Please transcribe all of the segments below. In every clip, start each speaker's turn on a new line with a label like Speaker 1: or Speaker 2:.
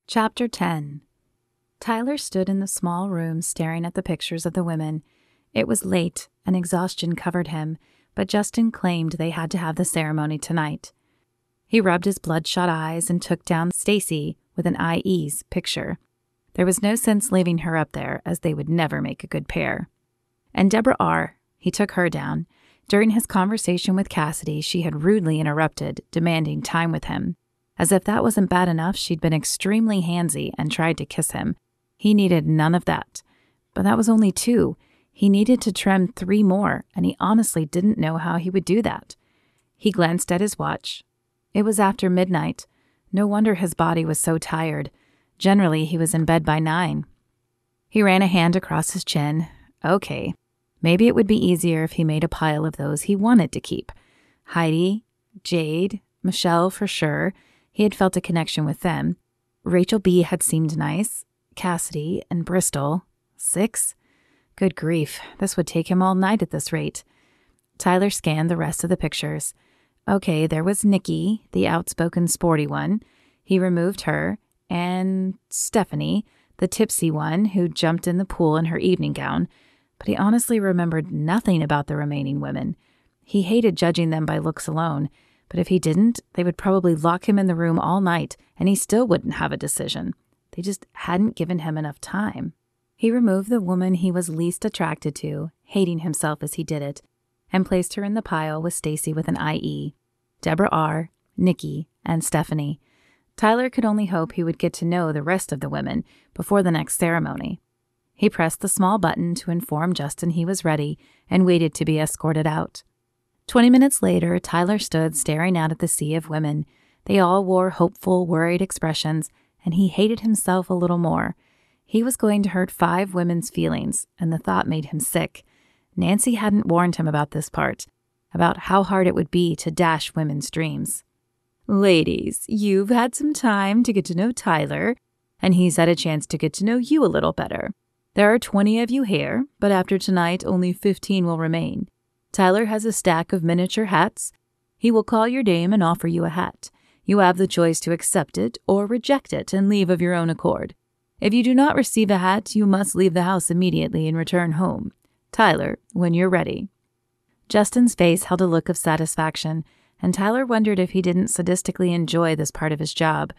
Speaker 1: Chapter 10. Tyler stood in the small room staring at the pictures of the women. It was late, and exhaustion covered him, but Justin claimed they had to have the ceremony tonight. He rubbed his bloodshot eyes and took down Stacy with an IE's picture. There was no sense leaving her up there, as they would never make a good pair. And Deborah R., he took her down. During his conversation with Cassidy, she had rudely interrupted, demanding time with him. As if that wasn't bad enough, she'd been extremely handsy and tried to kiss him. He needed none of that. But that was only 2. He needed to trim 3 more, and he honestly didn't know how he would do that. He glanced at his watch. It was after midnight. No wonder his body was so tired. Generally, he was in bed by 9. He ran a hand across his chin. Okay, maybe it would be easier if he made a pile of those he wanted to keep. Heidi, Jade, Michelle for sure. He had felt a connection with them. Rachel B. had seemed nice. Cassidy and Bristol. 6? Good grief, this would take him all night at this rate. Tyler scanned the rest of the pictures. Okay, there was Nikki, the outspoken sporty one. He removed her. And Stephanie, the tipsy one who jumped in the pool in her evening gown. But he honestly remembered nothing about the remaining women. He hated judging them by looks alone. But if he didn't, they would probably lock him in the room all night, and he still wouldn't have a decision. They just hadn't given him enough time. He removed the woman he was least attracted to, hating himself as he did it, and placed her in the pile with Stacy with an IE, Deborah R., Nikki, and Stephanie. Tyler could only hope he would get to know the rest of the women before the next ceremony. He pressed the small button to inform Justin he was ready and waited to be escorted out. 20 minutes later, Tyler stood staring out at the sea of women. They all wore hopeful, worried expressions, and he hated himself a little more. He was going to hurt 5 women's feelings, and the thought made him sick. Nancy hadn't warned him about this part, about how hard it would be to dash women's dreams. Ladies, you've had some time to get to know Tyler, and he's had a chance to get to know you a little better. There are 20 of you here, but after tonight, only 15 will remain. Tyler has a stack of miniature hats. He will call your name and offer you a hat. You have the choice to accept it or reject it and leave of your own accord. If you do not receive a hat, you must leave the house immediately and return home. Tyler, when you're ready. Justin's face held a look of satisfaction, and Tyler wondered if he didn't sadistically enjoy this part of his job.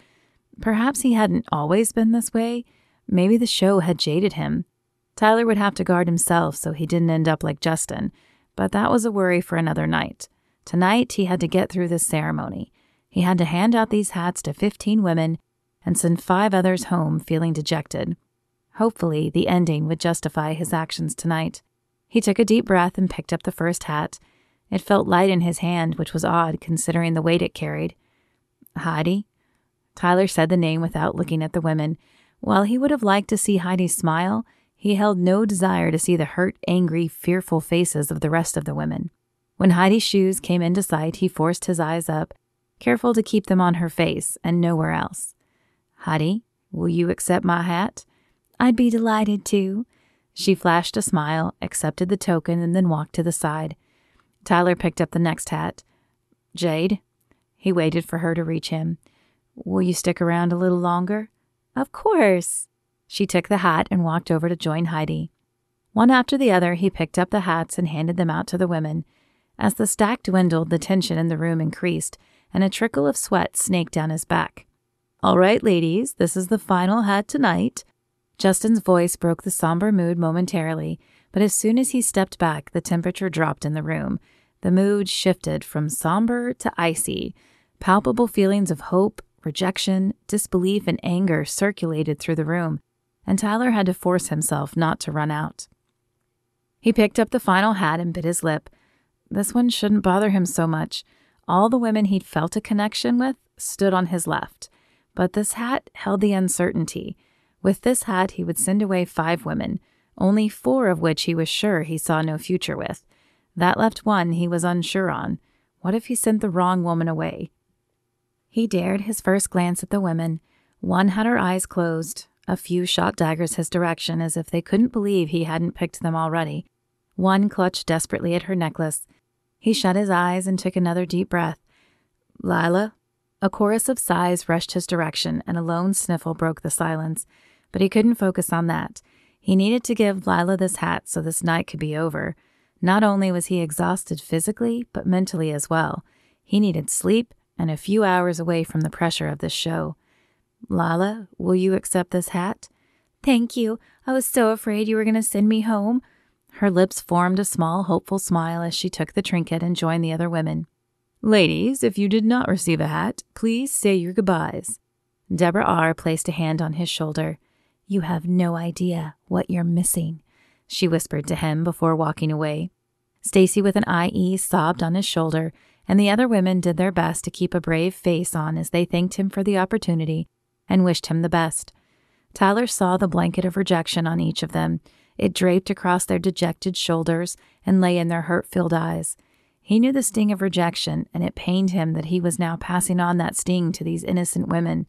Speaker 1: Perhaps he hadn't always been this way. Maybe the show had jaded him. Tyler would have to guard himself so he didn't end up like Justin. But that was a worry for another night. Tonight, he had to get through this ceremony. He had to hand out these hats to 15 women and send 5 others home feeling dejected. Hopefully, the ending would justify his actions tonight. He took a deep breath and picked up the first hat. It felt light in his hand, which was odd considering the weight it carried. Heidi? Tyler said the name without looking at the women. While he would have liked to see Heidi smile, he held no desire to see the hurt, angry, fearful faces of the rest of the women. When Heidi's shoes came into sight, he forced his eyes up, careful to keep them on her face and nowhere else. Heidi, will you accept my hat? I'd be delighted to. She flashed a smile, accepted the token, and then walked to the side. Tyler picked up the next hat. Jade? He waited for her to reach him. Will you stick around a little longer? Of course. She took the hat and walked over to join Heidi. One after the other, he picked up the hats and handed them out to the women. As the stack dwindled, the tension in the room increased, and a trickle of sweat snaked down his back. All right, ladies, this is the final hat tonight. Justin's voice broke the somber mood momentarily, but as soon as he stepped back, the temperature dropped in the room. The mood shifted from somber to icy. Palpable feelings of hope, rejection, disbelief, and anger circulated through the room, and Tyler had to force himself not to run out. He picked up the final hat and bit his lip. This one shouldn't bother him so much. All the women he'd felt a connection with stood on his left, but this hat held the uncertainty. With this hat, he would send away 5 women, only 4 of which he was sure he saw no future with. That left one he was unsure on. What if he sent the wrong woman away? He dared his first glance at the women. One had her eyes closed. A few shot daggers his direction as if they couldn't believe he hadn't picked them already. One clutched desperately at her necklace. He shut his eyes and took another deep breath. Lila? A chorus of sighs rushed his direction, and a lone sniffle broke the silence, but he couldn't focus on that. He needed to give Lila this hat so this night could be over. Not only was he exhausted physically, but mentally as well. He needed sleep and a few hours away from the pressure of this show. Lila, will you accept this hat?
Speaker 2: Thank you. I was so afraid you were going to send me home.
Speaker 1: Her lips formed a small, hopeful smile as she took the trinket and joined the other women. Ladies, if you did not receive a hat, please say your goodbyes. Deborah R. placed a hand on his shoulder. You have no idea what you're missing, she whispered to him before walking away. Stacy with an IE sobbed on his shoulder, and the other women did their best to keep a brave face on as they thanked him for the opportunity and wished him the best. Tyler saw the blanket of rejection on each of them. It draped across their dejected shoulders and lay in their hurt-filled eyes. He knew the sting of rejection, and it pained him that he was now passing on that sting to these innocent women.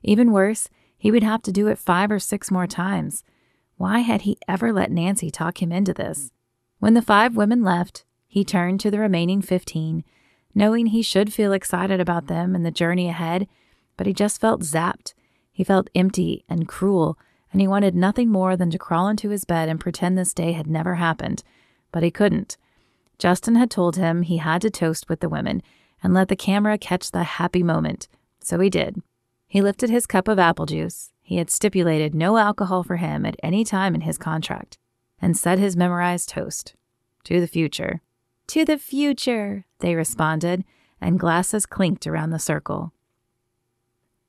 Speaker 1: Even worse, he would have to do it 5 or 6 more times. Why had he ever let Nancy talk him into this? When the 5 women left, he turned to the remaining 15, knowing he should feel excited about them and the journey ahead, but he just felt zapped. He felt empty and cruel, and he wanted nothing more than to crawl into his bed and pretend this day had never happened. But he couldn't. Justin had told him he had to toast with the women and let the camera catch the happy moment, so he did. He lifted his cup of apple juice. He had stipulated no alcohol for him at any time in his contract, and said his memorized toast. To the future.
Speaker 2: To the future,
Speaker 1: they responded, and glasses clinked around the circle.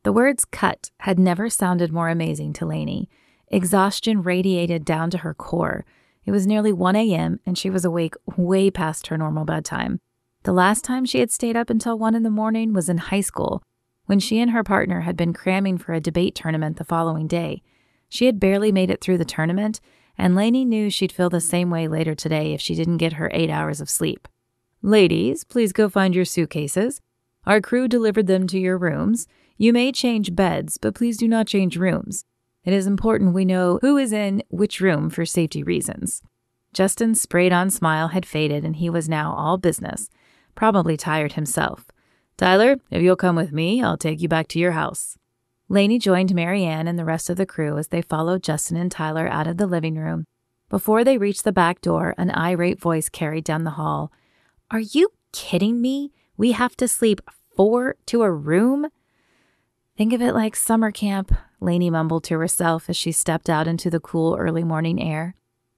Speaker 1: The words cut had never sounded more amazing to Laney. Exhaustion radiated down to her core. It was nearly 1 a.m., and she was awake way past her normal bedtime. The last time she had stayed up until 1 in the morning was in high school, when she and her partner had been cramming for a debate tournament the following day. She had barely made it through the tournament, and Laney knew she'd feel the same way later today if she didn't get her 8 hours of sleep. Ladies, please go find your suitcases. Our crew delivered them to your rooms. You may change beds, but please do not change rooms. It is important we know who is in which room for safety reasons. Justin's sprayed-on smile had faded, and he was now all business, probably tired himself. Tyler, if you'll come with me, I'll take you back to your house. Laney joined Mary Ann and the rest of the crew as they followed Justin and Tyler out of the living room. Before they reached the back door, an irate voice carried down the hall. Are you kidding me? We have to sleep 4 to a room? Think of it like summer camp, Laney mumbled to herself as she stepped out into the cool early morning air.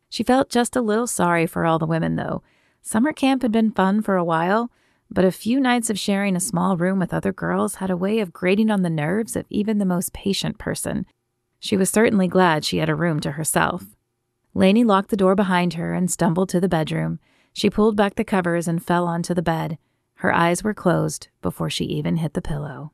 Speaker 1: She felt just a little sorry for all the women, though. Summer camp had been fun for a while, but a few nights of sharing a small room with other girls had a way of grating on the nerves of even the most patient person. She was certainly glad she had a room to herself. Laney locked the door behind her and stumbled to the bedroom. She pulled back the covers and fell onto the bed. Her eyes were closed before she even hit the pillow.